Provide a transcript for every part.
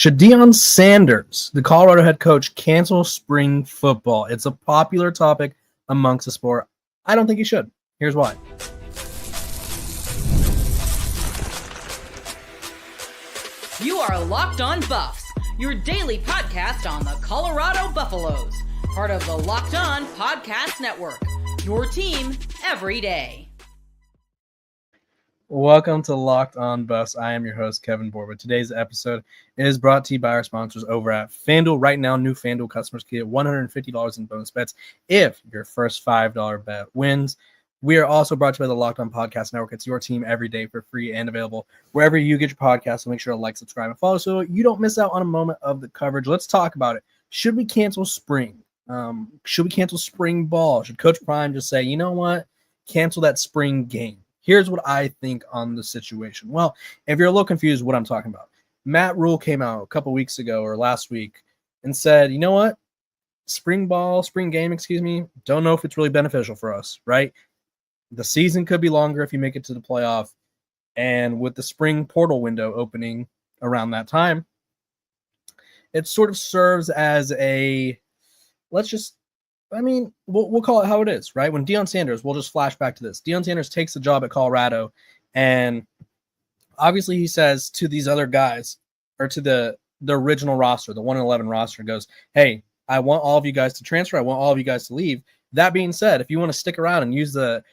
Should Deion Sanders, the Colorado head coach, cancel spring football? It's a popular topic amongst the sport. I don't think he should. Here's why. You are Locked On Buffs, your daily podcast on the Colorado Buffaloes, part of the Locked On Podcast Network, your team every day. Welcome to Locked On Buffs. I am your host, Kevin Borba. Today's episode is brought to you by our sponsors over at FanDuel. Right now, new FanDuel customers get $150 in bonus bets if your first $5 bet wins. We are also brought to you by the Locked On Podcast Network. It's your team every day for free and available wherever you get your podcast. So make sure to like, subscribe, and follow so you don't miss out on a moment of the coverage. Let's talk about it. Should we cancel spring? Should we cancel spring ball? Should Coach Prime just say, you know what, cancel that spring game? Here's what I think on the situation. Well, if you're a little confused what I'm talking about, Matt Rule came out a couple weeks ago or last week and said, you know what, spring game, don't know if it's really beneficial for us, right? The season could be longer if you make it to the playoff. And with the spring portal window opening around that time, it sort of serves as a, we'll call it how it is, right? When Deion Sanders, we'll just flash back to this. Deion Sanders takes the job at Colorado, and obviously he says to these other guys, or to the original roster, the 1-11 roster, goes, hey, I want all of you guys to transfer. I want all of you guys to leave. That being said, if you want to stick around and use the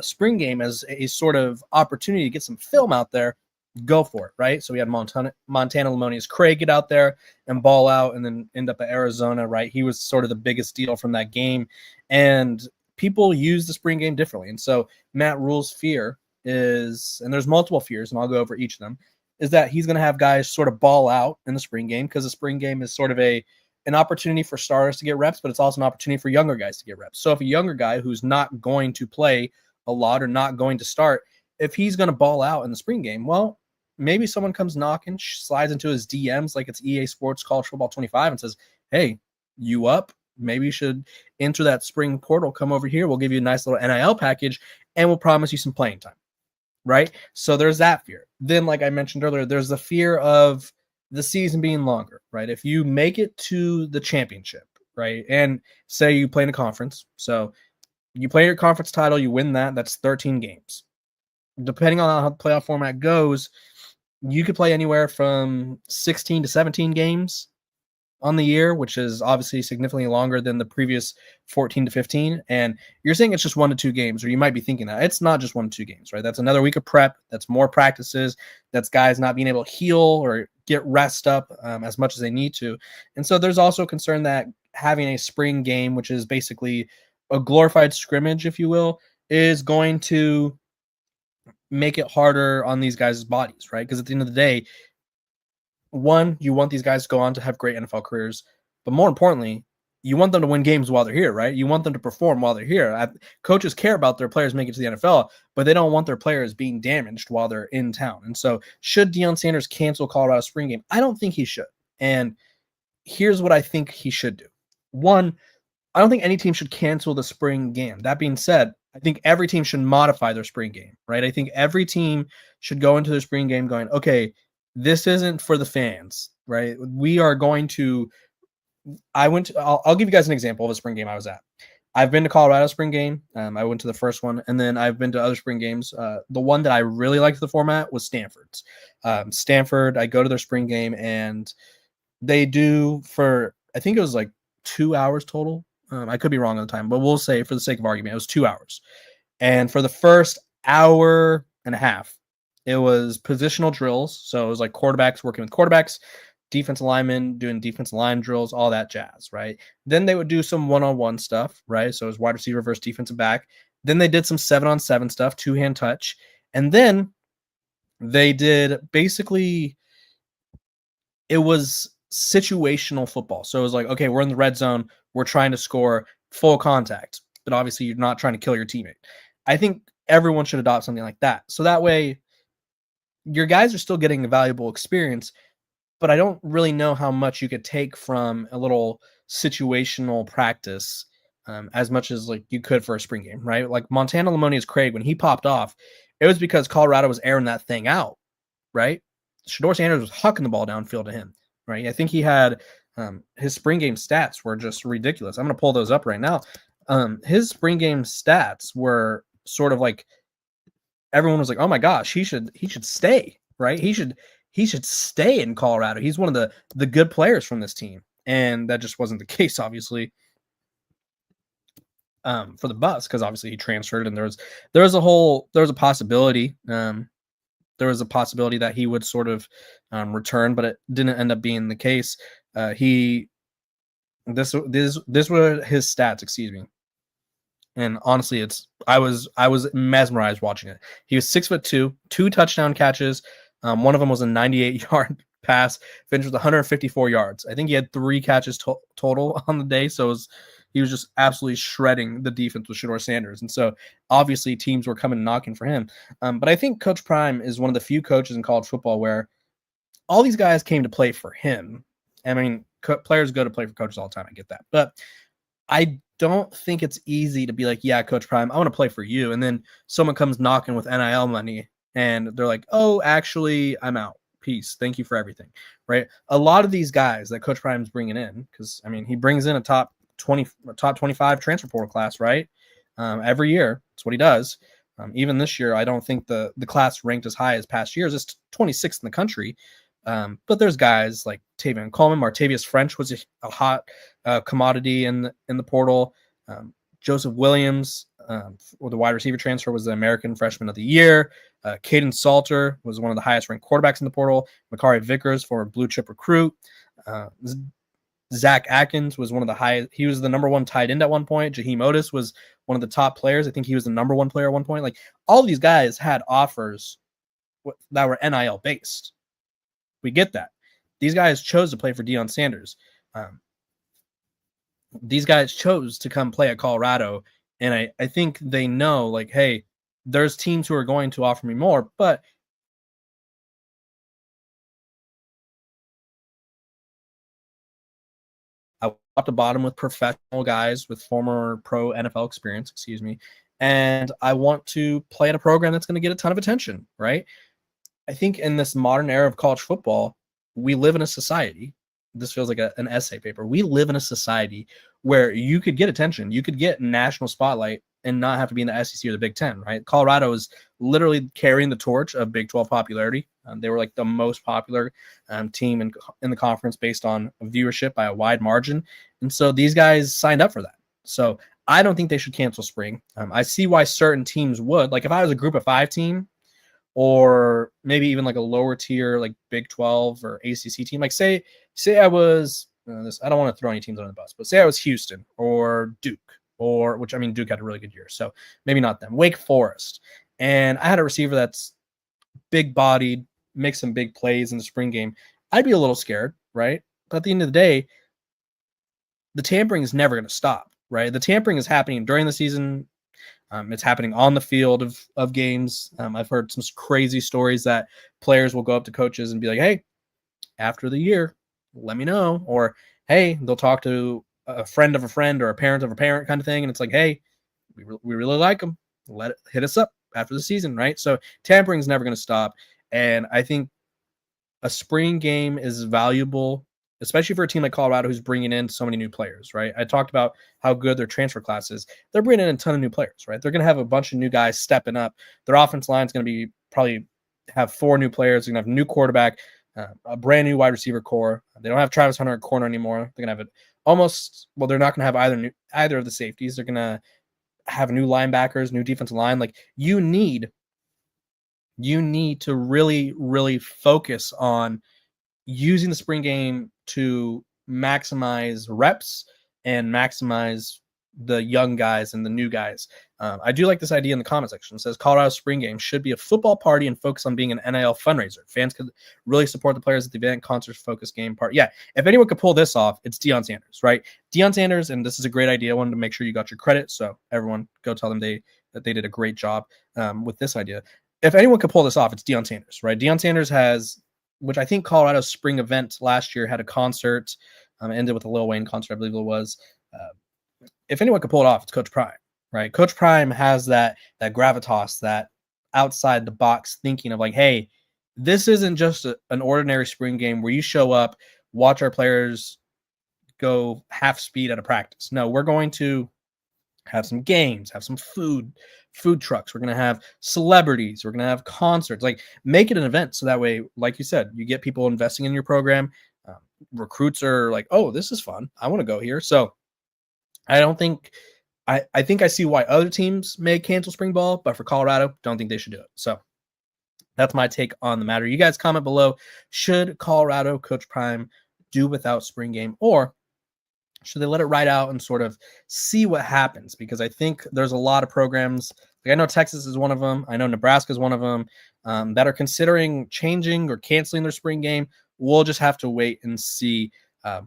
spring game as a sort of opportunity to get some film out there, go for it, right? So we had Montana Lamonius Craig get out there and ball out and then end up at Arizona, right? He was sort of the biggest deal from that game. And people use the spring game differently. And so Matt Rule's fear is, and there's multiple fears, and I'll go over each of them, is that he's going to have guys sort of ball out in the spring game because the spring game is sort of an opportunity for starters to get reps, but it's also an opportunity for younger guys to get reps. So if a younger guy who's not going to play a lot or not going to start, if he's going to ball out in the spring game, well, maybe someone comes knocking, slides into his DMs like it's EA Sports College Football 25 and says, hey, you up? Maybe you should enter that spring portal. Come over here. We'll give you a nice little NIL package, and we'll promise you some playing time, right? So there's that fear. Then, like I mentioned earlier, there's the fear of the season being longer, right? If you make it to the championship, right, and say you play in a conference, so you play your conference title, you win that's 13 games. Depending on how the playoff format goes, you could play anywhere from 16 to 17 games on the year, which is obviously significantly longer than the previous 14 to 15. And you're saying it's just 1 to 2 games, or you might be thinking that it's not just 1 to 2 games, right? That's another week of prep. That's more practices. That's guys not being able to heal or get rest up as much as they need to. And so there's also concern that having a spring game, which is basically a glorified scrimmage, if you will, is going to make it harder on these guys' bodies, right? Because at the end of the day, one, you want these guys to go on to have great NFL careers, but more importantly, you want them to win games while they're here, right? You want them to perform while they're here. Coaches care about their players making it to the NFL, but they don't want their players being damaged while they're in town. And so should Deion Sanders cancel Colorado spring game? I don't think he should. And here's what I think he should do. One, I don't think any team should cancel the spring game. That being said, I think every team should modify their spring game, right? I think every team should go into their spring game going, okay, this isn't for the fans, right? We are going to, I'll give you guys an example of a spring game I was at. I've been to Colorado spring game. I went to the first one, and then I've been to other spring games. The one that I really liked the format was Stanford's. Stanford, I go to their spring game, and they do for, I think it was like 2 hours total. I could be wrong on the time, but we'll say for the sake of argument, it was 2 hours. And for the first hour and a half, it was positional drills. So it was like quarterbacks working with quarterbacks, defensive linemen doing defensive line drills, all that jazz, right? Then they would do some one-on-one stuff, right? So it was wide receiver versus defensive back. Then they did some 7-on-7 stuff, two-hand touch. And then they did basically, it was situational football. So it was like, okay, we're in the red zone. We're trying to score full contact, but obviously you're not trying to kill your teammate. I think everyone should adopt something like that. So that way your guys are still getting a valuable experience, but I don't really know how much you could take from a little situational practice as much as like you could for a spring game, right? Like Montana Lamonius Craig, when he popped off, it was because Colorado was airing that thing out, right? Shador Sanders was hucking the ball downfield to him. right? I think he had his spring game stats were just ridiculous. I'm going to pull those up right now. His spring game stats were sort of like everyone was like, "Oh my gosh, he should stay, right? He should stay in Colorado. He's one of the good players from this team." And that just wasn't the case, obviously, for the Buffs, because obviously he transferred, and there was a possibility. There was a possibility that he would sort of return, but it didn't end up being the case. This were his stats, excuse me. And honestly, I was mesmerized watching it. He was 6'2", 2 touchdown catches. One of them was a 98-yard pass, finished with 154 yards. I think he had 3 catches total on the day. So he was just absolutely shredding the defense with Shedeur Sanders. And so obviously teams were coming knocking for him. But I think Coach Prime is one of the few coaches in college football where all these guys came to play for him. I mean, players go to play for coaches all the time. I get that. But I don't think it's easy to be like, yeah, Coach Prime, I want to play for you. And then someone comes knocking with NIL money and they're like, oh, actually, I'm out. Peace. Thank you for everything. Right. A lot of these guys that Coach Prime's bringing in, because I mean, he brings in a top 25 transfer portal class, right? Every year. That's what he does. Even this year, I don't think the class ranked as high as past years. It's 26th in the country. But there's guys like Tavion Coleman, Martavius French was a hot commodity in the portal. Joseph Williams, or the wide receiver transfer, was the American Freshman of the Year. Caden Salter was one of the highest ranked quarterbacks in the portal. Makari Vickers, former blue chip recruit. Zach Atkins was one of the highest. He was the number 1 tight end at one point. Jaheim Otis was one of the top players. I think he was the number 1 player at one point. Like, all these guys had offers that were NIL based. We get that. These guys chose to play for Deion Sanders. These guys chose to come play at Colorado. And I think they know, like, hey, there's teams who are going to offer me more, but I want to bottom with professional guys with former pro NFL experience, excuse me. And I want to play at a program that's going to get a ton of attention, right? I think in this modern era of college football, we live in a society. This feels like an essay paper. We live in a society where you could get attention. You could get national spotlight and not have to be in the SEC or the Big Ten, right? Colorado is literally carrying the torch of Big 12 popularity. They were like the most popular team in the conference based on viewership by a wide margin. And so these guys signed up for that. So I don't think they should cancel spring. I see why certain teams would. Like, if I was a group of 5 team, or maybe even like a lower tier, like Big 12 or ACC team. Like say I was, I don't want to throw any teams on the bus, but say I was Houston or Duke, which I mean, Duke had a really good year, so maybe not them. Wake Forest. And I had a receiver that's big bodied, makes some big plays in the spring game. I'd be a little scared, right? But at the end of the day, the tampering is never going to stop, right? The tampering is happening during the season. It's happening on the field of games. I've heard some crazy stories that players will go up to coaches and be like, hey, after the year, let me know. Or, hey, they'll talk to a friend of a friend or a parent of a parent kind of thing. And it's like, hey, we really like them. Hit us up after the season, right? So tampering is never going to stop. And I think a spring game is valuable, especially for a team like Colorado who's bringing in so many new players, right? I talked about how good their transfer class is. They're bringing in a ton of new players, right? They're going to have a bunch of new guys stepping up. Their offense line is going to be probably have 4 new players. They're going to have a new quarterback, a brand new wide receiver core. They don't have Travis Hunter at corner anymore. They're going to have they're not going to have either of the safeties. They're going to have new linebackers, new defensive line. Like, you need to really, really focus on using the spring game to maximize reps and maximize the young guys and the new guys. I do like this idea in the comment section. It says Colorado spring game should be a football party and focus on being an NIL fundraiser. Fans could really support the players at the event, concerts, focus game part. Yeah, if anyone could pull this off, it's Deion Sanders, right? Deion Sanders, and this is a great idea. I wanted to make sure you got your credit, so everyone go tell them that they did a great job with this idea. If anyone could pull this off, it's Deion Sanders, right? Deion Sanders has, which I think Colorado's spring event last year had a concert, ended with a Lil Wayne concert, I believe it was. If anyone could pull it off, it's Coach Prime, right? Coach Prime has that gravitas, that outside the box thinking of like, hey, this isn't just an ordinary spring game where you show up watch our players go half speed at a practice. No, we're going to have some games, have some food trucks. We're going to have celebrities. We're going to have concerts. Like, make it an event. So that way, like you said, you get people investing in your program. Recruits are like, oh, this is fun. I want to go here. So I don't think, I think I see why other teams may cancel spring ball, but for Colorado, don't think they should do it. So that's my take on the matter. You guys comment below. Should Colorado, Coach Prime, do without spring game, or should they let it ride out and sort of see what happens? Because I think there's a lot of programs, like I know Texas is one of them. I know Nebraska is one of them, that are considering changing or canceling their spring game. We'll just have to wait and see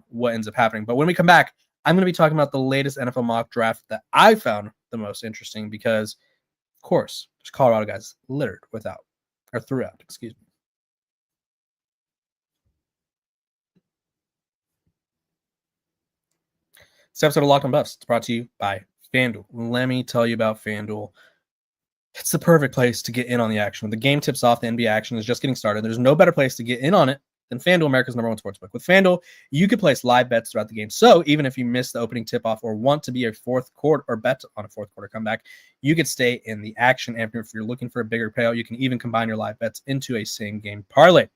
what ends up happening. But when we come back, I'm going to be talking about the latest NFL mock draft that I found the most interesting because, of course, there's Colorado guys littered throughout, excuse me. This episode of Locked on Buffs is brought to you by FanDuel. Let me tell you about FanDuel. It's the perfect place to get in on the action. When the game tips off, the NBA action is just getting started. There's no better place to get in on it than FanDuel, America's #1 sportsbook. With FanDuel, you can place live bets throughout the game. So even if you miss the opening tip-off or want to be a fourth quarter or bet on a fourth quarter comeback, you could stay in the action. And if you're looking for a bigger payout, you can even combine your live bets into a same-game parlay.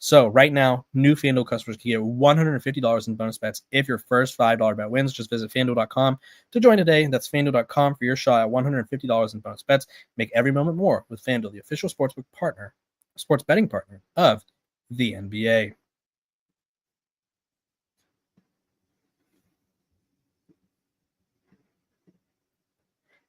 So right now, new FanDuel customers can get $150 in bonus bets if your first $5 bet wins. Just visit FanDuel.com to join today. That's FanDuel.com for your shot at $150 in bonus bets. Make every moment more with FanDuel, the official sports betting partner of the NBA.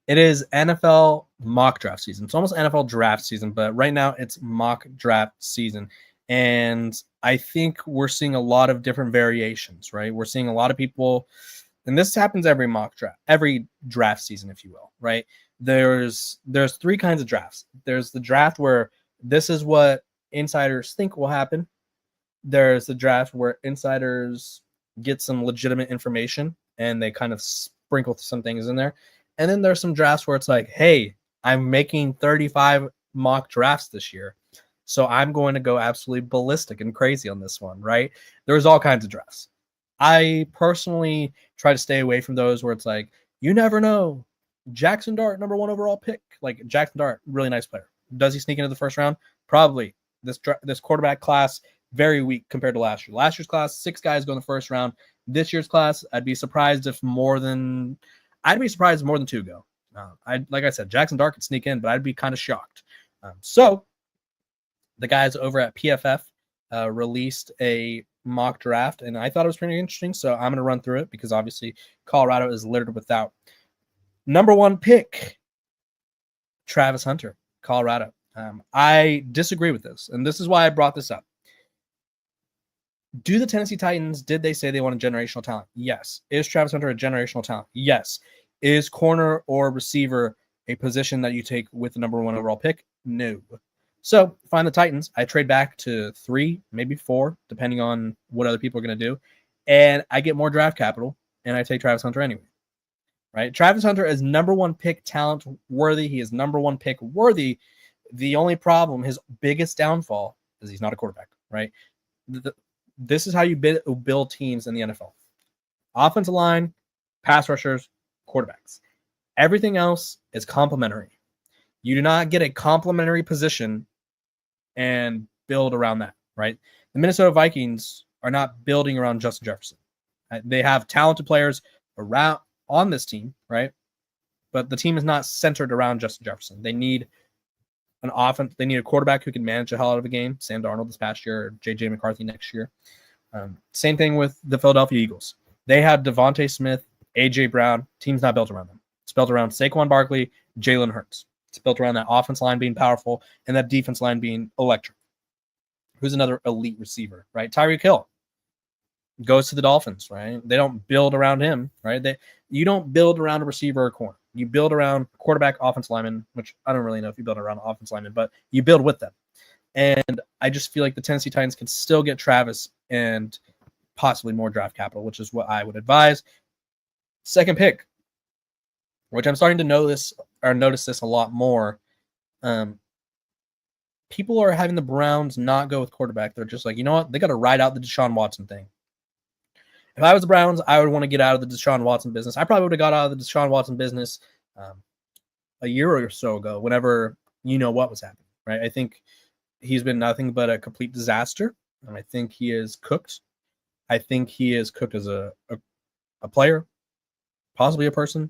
It is NFL mock draft season. It's almost NFL draft season, but right now it's mock draft season. And I think we're seeing a lot of different variations, right? We're seeing a lot of people, and this happens every draft season, if you will, right? There's three kinds of drafts. There's the draft where this is what insiders think will happen. There's the draft where insiders get some legitimate information and they kind of sprinkle some things in there. And then there's some drafts where it's like, hey, I'm making 35 mock drafts this year, so I'm going to go absolutely ballistic and crazy on this one, right? There's all kinds of drafts. I personally try to stay away from those where it's like, you never know. Jackson Dart, #1 overall pick. Like, Jackson Dart, really nice player. Does he sneak into the first round? Probably. This quarterback class, very weak compared to last year. Last year's class, 6 guys go in the first round. This year's class, I'd be surprised if more than 2 go. Like I said, Jackson Dart could sneak in, but I'd be kind of shocked. So the guys over at PFF released a mock draft, and I thought it was pretty interesting. So I'm going to run through it because obviously Colorado is littered without. #1 pick, Travis Hunter, Colorado. I disagree with this, and this is why I brought this up. Do the Tennessee Titans, did they say they want a generational talent? Yes. Is Travis Hunter a generational talent? Yes. Is corner or receiver a position that you take with the #1 overall pick? No. So find the Titans. I trade back to 3, maybe 4, depending on what other people are going to do. And I get more draft capital, and I take Travis Hunter anyway. Right? Travis Hunter is #1 pick talent worthy. He is #1 pick worthy. The only problem, his biggest downfall, is he's not a quarterback, right? This is how you build teams in the NFL. Offensive line, pass rushers, quarterbacks. Everything else is complementary. You do not get a complementary position and build around that, right? The Minnesota Vikings are not building around Justin Jefferson. They have talented players around on this team, right? But the team is not centered around Justin Jefferson. They need an offense. They need a quarterback who can manage a hell out of a game. Sam Darnold this past year, or J.J. McCarthy next year. Same thing with the Philadelphia Eagles. They have Devontae Smith, A.J. Brown. Team's not built around them. It's built around Saquon Barkley, Jalen Hurts. It's built around that offense line being powerful and that defense line being electric. Who's another elite receiver, right? Tyreek Hill goes to the Dolphins, right? They don't build around him, right? You don't build around a receiver or corner. You build around quarterback, offense lineman, which I don't really know if you build around offense lineman, but you build with them. And I just feel like the Tennessee Titans can still get Travis and possibly more draft capital, which is what I would advise. Second pick, which I'm starting to notice this a lot more. People are having the Browns not go with quarterback. They're just like, you know what? They got to ride out the Deshaun Watson thing. If I was the Browns, I would want to get out of the Deshaun Watson business. I probably would have got out of the Deshaun Watson business a year or so ago, whenever what was happening, right? I think he's been nothing but a complete disaster, and I think he is cooked. I think he is cooked as a player, possibly a person,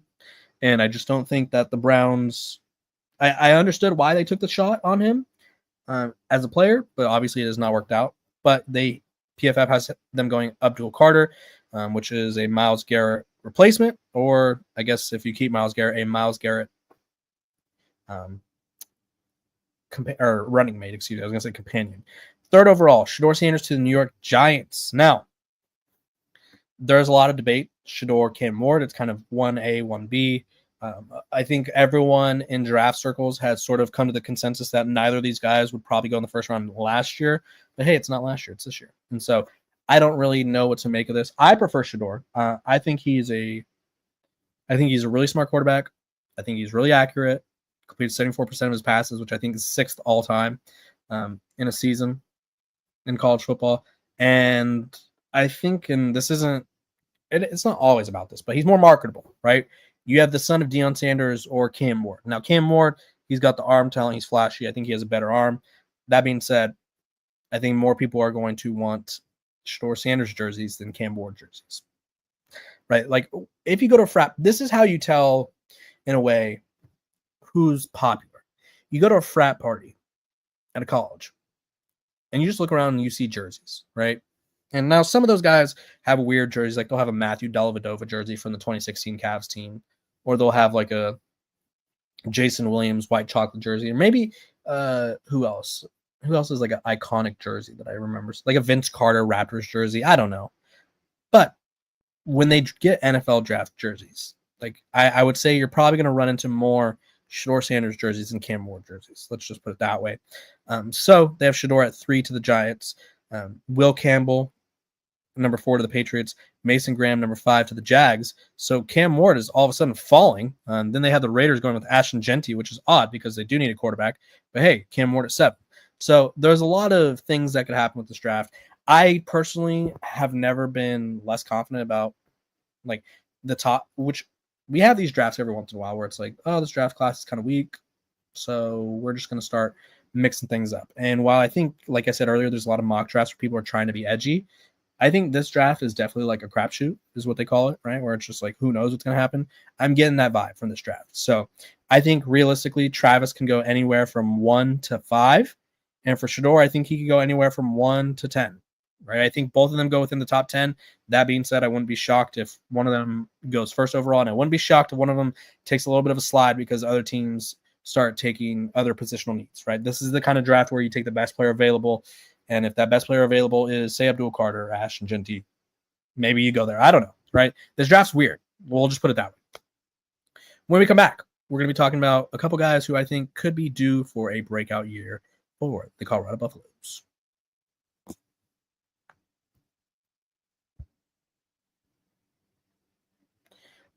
and I just don't think that the Browns. I understood why they took the shot on him as a player, but obviously it has not worked out. But PFF has them going Abdul Carter, which is a Myles Garrett replacement, or I guess if you keep Myles Garrett, a Myles Garrett running mate. Excuse me, I was going to say companion. Third overall, Shedeur Sanders to the New York Giants. Now, there's a lot of debate. Shedeur, Cam Ward, it's kind of 1A, 1B. I think everyone in draft circles has sort of come to the consensus that neither of these guys would probably go in the first round last year. But hey, it's not last year, it's this year. And so I don't really know what to make of this. I prefer Shedeur. I think he's a really smart quarterback. I think he's really accurate. Completed 74% of his passes, which I think is 6th all time in a season in college football. And I think, and this isn't, it's not always about this, but he's more marketable, right? You have the son of Deion Sanders or Cam Ward. Now, Cam Ward, he's got the arm talent. He's flashy. I think he has a better arm. That being said, I think more people are going to want Shedeur Sanders jerseys than Cam Ward jerseys, right? Like, if you go to a frat, this is how you tell, in a way, who's popular. You go to a frat party at a college, and you just look around and you see jerseys, right? And now some of those guys have weird jerseys, like they'll have a Matthew Dellavedova jersey from the 2016 Cavs team, or they'll have like a Jason Williams white chocolate jersey, or maybe who else? Who else is like an iconic jersey that I remember? Like a Vince Carter Raptors jersey. I don't know. But when they get NFL draft jerseys, like I would say you're probably going to run into more Shedeur Sanders jerseys than Cam Ward jerseys. Let's just put it that way. So they have Shedeur at 3 to the Giants. Will Campbell, number 4 to the Patriots. Mason Graham, number 5 to the Jags. So Cam Ward is all of a sudden falling. Then they have the Raiders going with Ashton Genty, which is odd because they do need a quarterback. But hey, Cam Ward at 7. So there's a lot of things that could happen with this draft. I personally have never been less confident about like the top, which we have these drafts every once in a while where it's like, oh, this draft class is kind of weak, so we're just going to start mixing things up. And while I think, like I said earlier, there's a lot of mock drafts where people are trying to be edgy, I think this draft is definitely like a crapshoot, is what they call it, right? Where it's just like, who knows what's going to happen? I'm getting that vibe from this draft. So I think realistically, Travis can go anywhere from 1 to 5. And for Shedeur, I think he could go anywhere from 1 to 10, right? I think both of them go within the top 10. That being said, I wouldn't be shocked if one of them goes first overall, and I wouldn't be shocked if one of them takes a little bit of a slide because other teams start taking other positional needs, right? This is the kind of draft where you take the best player available, and if that best player available is, say, Abdul Carter or Ashton Genty, maybe you go there. I don't know, right? This draft's weird. We'll just put it that way. When we come back, we're going to be talking about a couple guys who I think could be due for a breakout year for the Colorado Buffaloes.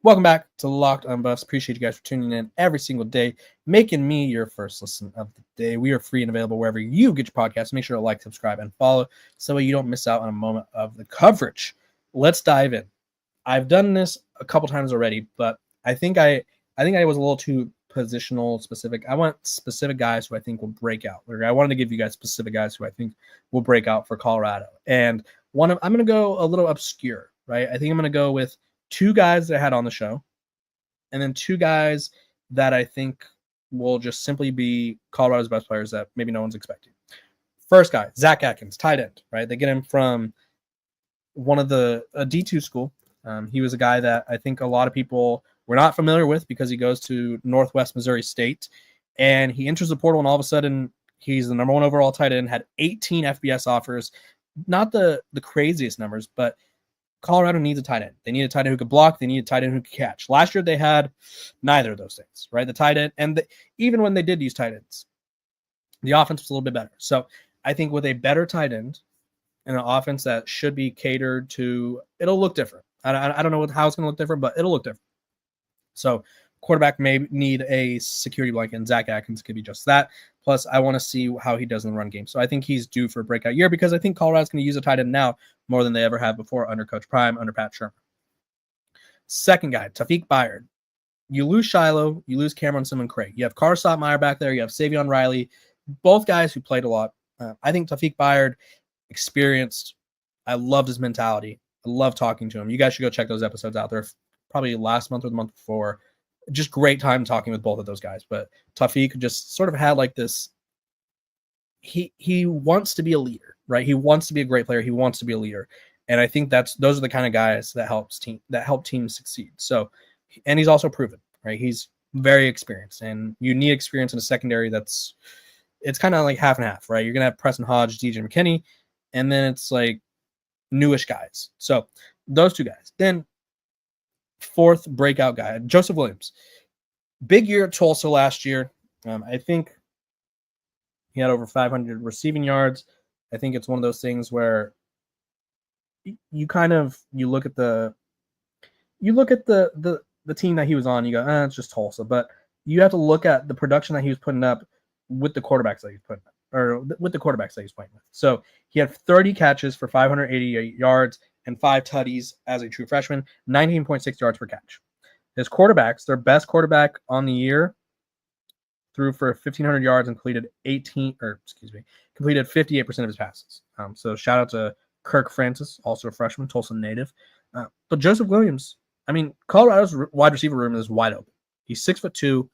Welcome back to Locked on Buffs. Appreciate you guys for tuning in every single day, making me your first listen of the day. We are free and available wherever you get your podcasts. Make sure to like, subscribe, and follow so you don't miss out on a moment of the coverage. Let's dive in. I've done this a couple times already, but I think I was a little too positional specific. I want specific guys who I think will break out. I wanted to give you guys specific guys who I think will break out for Colorado. And I'm going to go a little obscure, right? I think I'm going to go with 2 guys that I had on the show, and then 2 guys that I think will just simply be Colorado's best players that maybe no one's expecting. First guy, Zach Atkins, tight end, right? They get him from one of a D2 school. He was a guy that I think a lot of people were not familiar with because he goes to Northwest Missouri State, and he enters the portal, and all of a sudden he's the number 1 overall tight end, had 18 FBS offers. Not the craziest numbers, but Colorado needs a tight end. They need a tight end who could block. They need a tight end who could catch. Last year, they had neither of those things, right? The tight end, and even when they did use tight ends, the offense was a little bit better. So I think with a better tight end and an offense that should be catered to, it'll look different. I don't know how it's going to look different, but it'll look different. So quarterback may need a security blanket, and Zach Atkins could be just that. Plus, I want to see how he does in the run game. So I think he's due for a breakout year because I think Colorado's going to use a tight end now more than they ever have before under Coach Prime, under Pat Shermer. Second guy, Taufik Bayard. You lose Shiloh, you lose Cameron Simon-Craig. You have Carter Stottmeyer back there. You have Savion Riley, both guys who played a lot. I think Taufik Bayard, experienced. I loved his mentality. I love talking to him. You guys should go check those episodes out. They're probably last month or the month before. Just great time talking with both of those guys. But Taufik just sort of had like this. He wants to be a leader, right? He wants to be a great player. He wants to be a leader. And I think those are the kind of guys that help teams succeed. So, and he's also proven, right? He's very experienced, and you need experience in a secondary it's kind of like half and half, right? You're gonna have Preston Hodge, DJ McKinney, and then it's like newish guys. So those two guys. Then fourth breakout guy, Joseph Williams. Big year at Tulsa last year. I think he had over 500 receiving yards. I think it's one of those things where you look at the team that he was on, you go, it's just Tulsa. But you have to look at the production that he was putting up with the quarterbacks that he's putting up, or with the quarterbacks that he's playing with. So he had 30 catches for 588 yards and 5 tutties as a true freshman, 19.6 yards per catch. His quarterbacks, their best quarterback on the year, threw for 1,500 yards and completed 58% of his passes. So shout out to Kirk Francis, also a freshman, Tulsa native. But Joseph Williams, I mean, Colorado's wide receiver room is wide open. He's 6'2",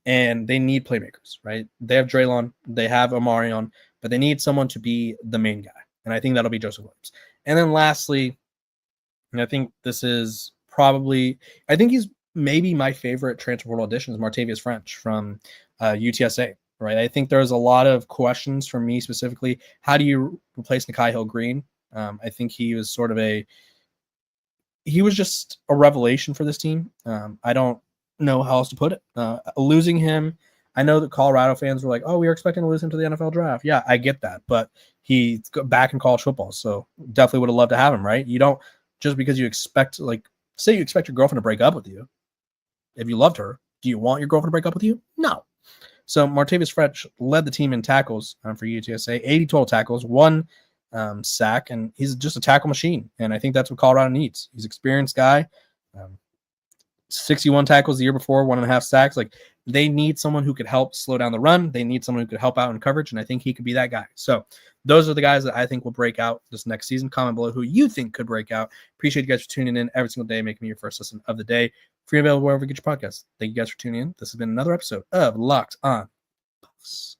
and they need playmakers, right? They have Draylon, they have Omarion, but they need someone to be the main guy. And I think that'll be Joseph Williams. And then lastly, and I think he's maybe my favorite transfer portal addition is Martavius French from UTSA, right? I think there's a lot of questions for me specifically. How do you replace Nikhai Hill-Green? I think he was just a revelation for this team. I don't know how else to put it. Losing him, I know that Colorado fans were like, we were expecting to lose him to the NFL draft. Yeah, I get that, but he's back in college football, so definitely would have loved to have him, right? You don't, just because you expect, say you expect your girlfriend to break up with you. If you loved her, do you want your girlfriend to break up with you? No. So Martavius French led the team in tackles for UTSA, 80 total tackles, 1 sack, and he's just a tackle machine. And I think that's what Colorado needs. He's an experienced guy. 61 tackles the year before, 1.5 sacks. They need someone who could help slow down the run. They need someone who could help out in coverage, and I think he could be that guy. So those are the guys that I think will break out this next season. Comment below who you think could break out. Appreciate you guys for tuning in every single day, making me your first listen of the day. Free and available wherever you get your podcast. Thank you guys for tuning in. This has been another episode of Locked On Buffs.